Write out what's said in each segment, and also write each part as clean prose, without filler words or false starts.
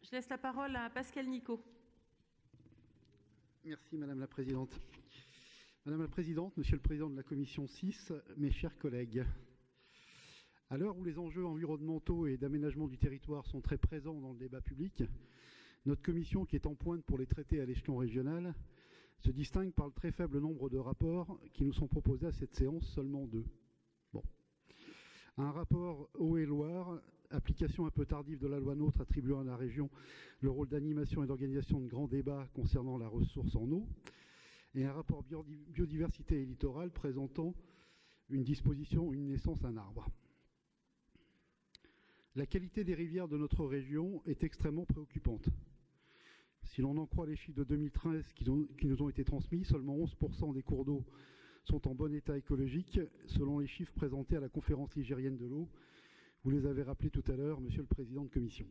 Je laisse la parole à Pascal Nicot. Merci Madame la Présidente. Madame la Présidente, Monsieur le Président de la Commission 6, mes chers collègues, à l'heure où les enjeux environnementaux et d'aménagement du territoire sont très présents dans le débat public, notre commission, qui est en pointe pour les traiter à l'échelon régional, se distingue par le très faible nombre de rapports qui nous sont proposés à cette séance, seulement 2. Bon. Un rapport Eau-et-Loire, application un peu tardive de la loi NOTRe attribuant à la région le rôle d'animation et d'organisation de grands débats concernant la ressource en eau, et un rapport biodiversité et littoral présentant une disposition, une naissance, un arbre. La qualité des rivières de notre région est extrêmement préoccupante. Si l'on en croit les chiffres de 2013 qui nous ont été transmis, seulement 11% des cours d'eau sont en bon état écologique, selon les chiffres présentés à la conférence ligérienne de l'eau. Vous les avez rappelés tout à l'heure, Monsieur le Président de Commission.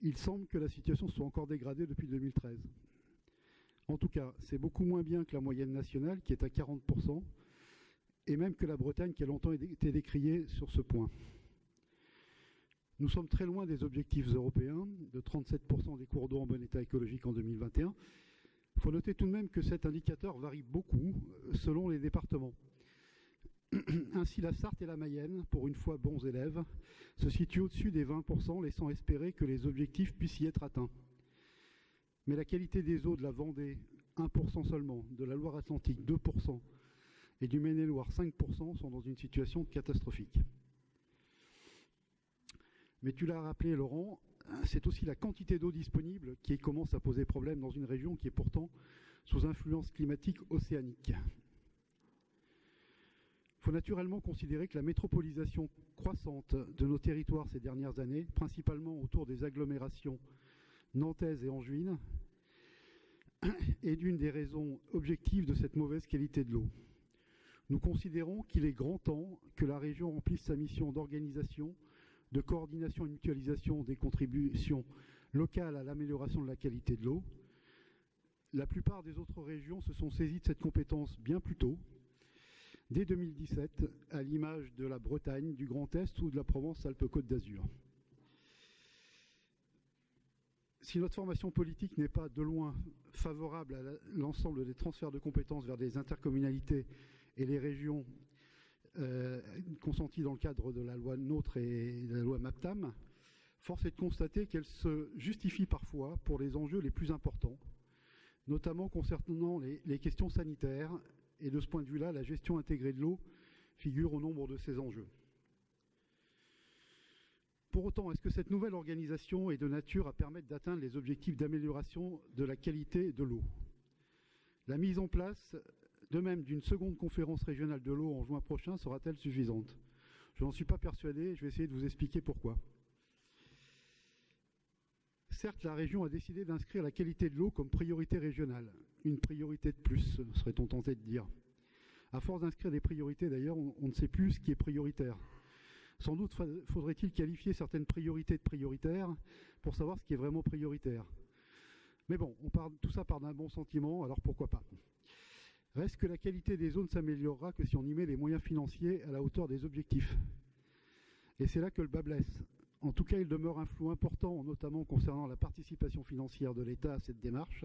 Il semble que la situation soit encore dégradée depuis 2013. En tout cas, c'est beaucoup moins bien que la moyenne nationale, qui est à 40%, et même que la Bretagne, qui a longtemps été décriée sur ce point. Nous sommes très loin des objectifs européens, de 37% des cours d'eau en bon état écologique en 2021. Il faut noter tout de même que cet indicateur varie beaucoup selon les départements. Ainsi, la Sarthe et la Mayenne, pour une fois bons élèves, se situent au-dessus des 20%, laissant espérer que les objectifs puissent y être atteints. Mais la qualité des eaux de la Vendée, 1% seulement, de la Loire-Atlantique, 2%, et du Maine-et-Loire, 5%, sont dans une situation catastrophique. Mais tu l'as rappelé, Laurent, c'est aussi la quantité d'eau disponible qui commence à poser problème dans une région qui est pourtant sous influence climatique océanique. Il faut naturellement considérer que la métropolisation croissante de nos territoires ces dernières années, principalement autour des agglomérations nantaises et angevines, est d'une des raisons objectives de cette mauvaise qualité de l'eau. Nous considérons qu'il est grand temps que la région remplisse sa mission d'organisation, de coordination et de mutualisation des contributions locales à l'amélioration de la qualité de l'eau. La plupart des autres régions se sont saisies de cette compétence bien plus tôt, dès 2017, à l'image de la Bretagne, du Grand Est ou de la Provence-Alpes-Côte d'Azur. Si notre formation politique n'est pas de loin favorable à l'ensemble des transferts de compétences vers des intercommunalités et les régions consentis dans le cadre de la loi NOTRe et de la loi MAPTAM, force est de constater qu'elle se justifie parfois pour les enjeux les plus importants, notamment concernant les questions sanitaires, et de ce point de vue-là, la gestion intégrée de l'eau figure au nombre de ces enjeux. Pour autant, est-ce que cette nouvelle organisation est de nature à permettre d'atteindre les objectifs d'amélioration de la qualité de l'eau ? La mise en place, de même, d'une seconde conférence régionale de l'eau en juin prochain sera-t-elle suffisante ? Je n'en suis pas persuadé, je vais essayer de vous expliquer pourquoi. Certes, la région a décidé d'inscrire la qualité de l'eau comme priorité régionale. Une priorité de plus, serait-on tenté de dire. À force d'inscrire des priorités, d'ailleurs, on ne sait plus ce qui est prioritaire. Sans doute faudrait-il qualifier certaines priorités de prioritaires pour savoir ce qui est vraiment prioritaire. Mais bon, tout ça part d'un bon sentiment, alors pourquoi pas. Reste que la qualité des eaux ne s'améliorera que si on y met les moyens financiers à la hauteur des objectifs. Et c'est là que le bât blesse. En tout cas, il demeure un flou important, notamment concernant la participation financière de l'État à cette démarche.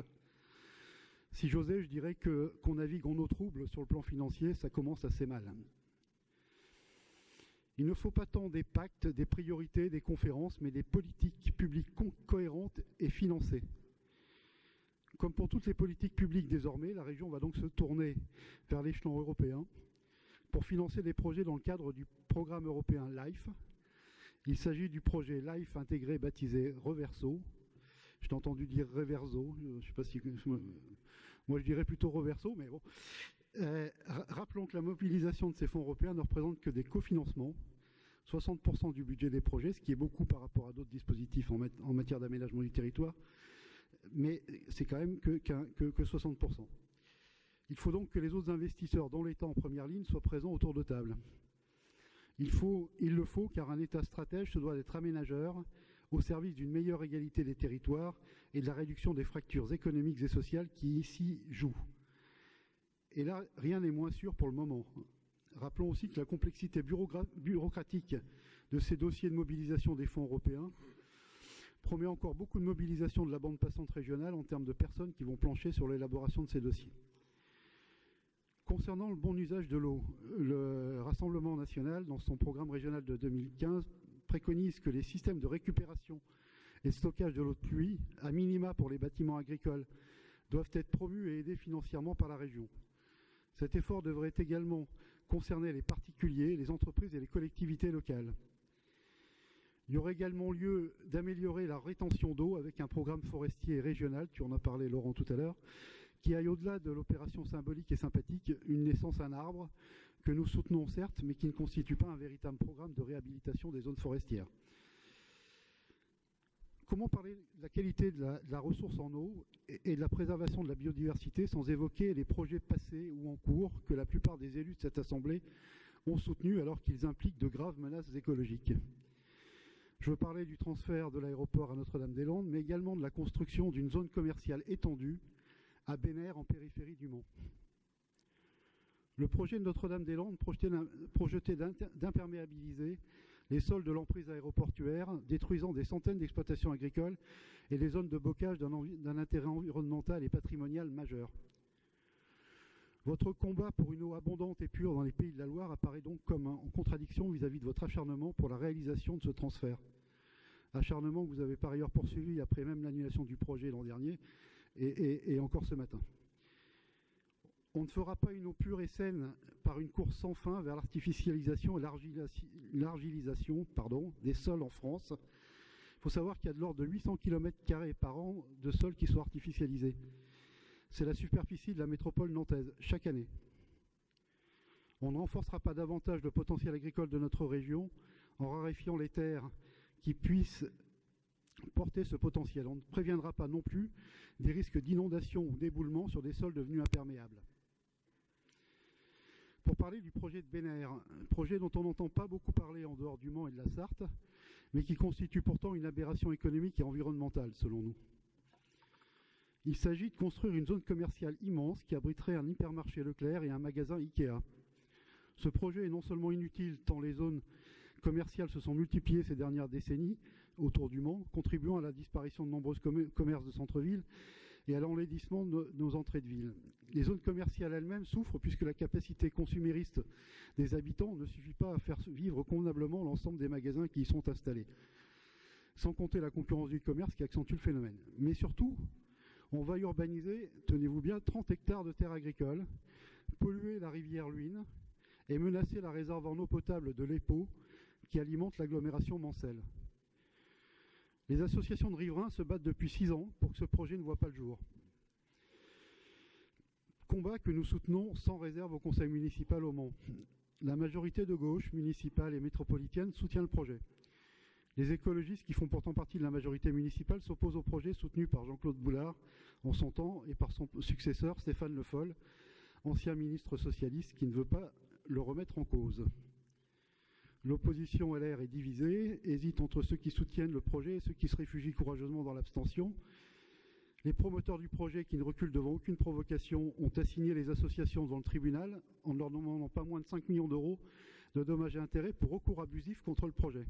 Si j'osais, je dirais qu'on navigue en eau trouble sur le plan financier, ça commence assez mal. Il ne faut pas tant des pactes, des priorités, des conférences, mais des politiques publiques cohérentes et financées. Comme pour toutes les politiques publiques désormais, la région va donc se tourner vers l'échelon européen pour financer des projets dans le cadre du programme européen LIFE. Il s'agit du projet LIFE intégré baptisé Reverso. Je t'ai entendu dire Reverso, je ne sais pas si... Moi je dirais plutôt Reverso, mais bon. Rappelons que la mobilisation de ces fonds européens ne représente que des cofinancements, 60% du budget des projets, ce qui est beaucoup par rapport à d'autres dispositifs en matière d'aménagement du territoire, mais c'est quand même que 60%. Il faut donc que les autres investisseurs, dont l'État en première ligne, soient présents autour de table. Il le faut car un État stratège se doit d'être aménageur au service d'une meilleure égalité des territoires et de la réduction des fractures économiques et sociales qui ici jouent. Et là, rien n'est moins sûr pour le moment. Rappelons aussi que la complexité bureaucratique de ces dossiers de mobilisation des fonds européens promet encore beaucoup de mobilisation de la bande passante régionale en termes de personnes qui vont plancher sur l'élaboration de ces dossiers. Concernant le bon usage de l'eau, le Rassemblement national, dans son programme régional de 2015, préconise que les systèmes de récupération et de stockage de l'eau de pluie, à minima pour les bâtiments agricoles, doivent être promus et aidés financièrement par la région. Cet effort devrait également concerner les particuliers, les entreprises et les collectivités locales. Il y aurait également lieu d'améliorer la rétention d'eau avec un programme forestier régional, tu en as parlé Laurent tout à l'heure, qui aille au-delà de l'opération symbolique et sympathique, une naissance à un arbre, que nous soutenons certes, mais qui ne constitue pas un véritable programme de réhabilitation des zones forestières. Comment parler de la qualité de la ressource en eau et de la préservation de la biodiversité sans évoquer les projets passés ou en cours que la plupart des élus de cette Assemblée ont soutenus alors qu'ils impliquent de graves menaces écologiques? Je veux parler du transfert de l'aéroport à Notre-Dame-des-Landes, mais également de la construction d'une zone commerciale étendue à Bénère, en périphérie du Mans. Le projet de Notre-Dame-des-Landes projetait d'imperméabiliser les sols de l'emprise aéroportuaire, détruisant des centaines d'exploitations agricoles et les zones de bocage d'un intérêt environnemental et patrimonial majeur. Votre combat pour une eau abondante et pure dans les Pays de la Loire apparaît donc comme en contradiction vis-à-vis de votre acharnement pour la réalisation de ce transfert. Acharnement que vous avez par ailleurs poursuivi après même l'annulation du projet l'an dernier et encore ce matin. On ne fera pas une eau pure et saine par une course sans fin vers l'artificialisation et l'argilisation des sols en France. Il faut savoir qu'il y a de l'ordre de 800 km² par an de sols qui sont artificialisés. C'est la superficie de la métropole nantaise, chaque année. On ne renforcera pas davantage le potentiel agricole de notre région en raréfiant les terres qui puissent porter ce potentiel. On ne préviendra pas non plus des risques d'inondation ou d'éboulement sur des sols devenus imperméables. Pour parler du projet de Bénère, projet dont on n'entend pas beaucoup parler en dehors du Mans et de la Sarthe, mais qui constitue pourtant une aberration économique et environnementale, selon nous. Il s'agit de construire une zone commerciale immense qui abriterait un hypermarché Leclerc et un magasin Ikea. Ce projet est non seulement inutile, tant les zones commerciales se sont multipliées ces dernières décennies autour du Mans, contribuant à la disparition de nombreux commerces de centre-ville et à l'enlaidissement de nos entrées de ville. Les zones commerciales elles-mêmes souffrent puisque la capacité consumériste des habitants ne suffit pas à faire vivre convenablement l'ensemble des magasins qui y sont installés. Sans compter la concurrence du commerce qui accentue le phénomène. Mais surtout, on va urbaniser, tenez-vous bien, 30 hectares de terres agricoles, polluer la rivière Luynes et menacer la réserve en eau potable de l'Épau qui alimente l'agglomération mancelle. Les associations de riverains se battent depuis 6 ans pour que ce projet ne voit pas le jour. Combat que nous soutenons sans réserve au conseil municipal au Mans. La majorité de gauche, municipale et métropolitaine, soutient le projet. Les écologistes, qui font pourtant partie de la majorité municipale, s'opposent au projet soutenu par Jean-Claude Boulard en son temps et par son successeur Stéphane Le Foll, ancien ministre socialiste qui ne veut pas le remettre en cause. L'opposition LR est divisée, hésite entre ceux qui soutiennent le projet et ceux qui se réfugient courageusement dans l'abstention. Les promoteurs du projet, qui ne reculent devant aucune provocation, ont assigné les associations devant le tribunal en ne leur demandant pas moins de 5 millions d'euros de dommages et intérêts pour recours abusif contre le projet.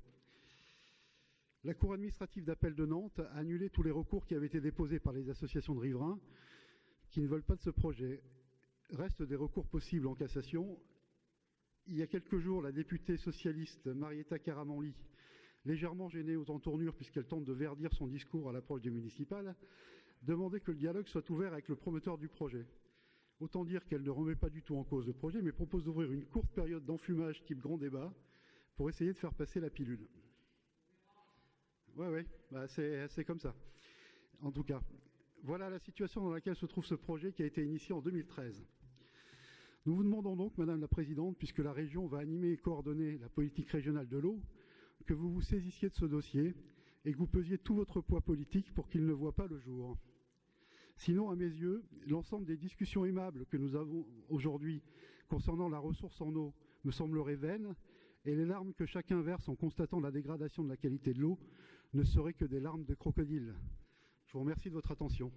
La Cour administrative d'appel de Nantes a annulé tous les recours qui avaient été déposés par les associations de riverains qui ne veulent pas de ce projet. Restent des recours possibles en cassation. Il y a quelques jours, la députée socialiste Marietta Caramanli, légèrement gênée aux entournures puisqu'elle tente de verdir son discours à l'approche des municipales, demandait que le dialogue soit ouvert avec le promoteur du projet. Autant dire qu'elle ne remet pas du tout en cause le projet, mais propose d'ouvrir une courte période d'enfumage type grand débat pour essayer de faire passer la pilule. Ouais, c'est comme ça. En tout cas, voilà la situation dans laquelle se trouve ce projet qui a été initié en 2013. Nous vous demandons donc, Madame la Présidente, puisque la région va animer et coordonner la politique régionale de l'eau, que vous vous saisissiez de ce dossier et que vous pesiez tout votre poids politique pour qu'il ne voie pas le jour. Sinon, à mes yeux, l'ensemble des discussions aimables que nous avons aujourd'hui concernant la ressource en eau me sembleraient vaines, et les larmes que chacun verse en constatant la dégradation de la qualité de l'eau ne seraient que des larmes de crocodile. Je vous remercie de votre attention.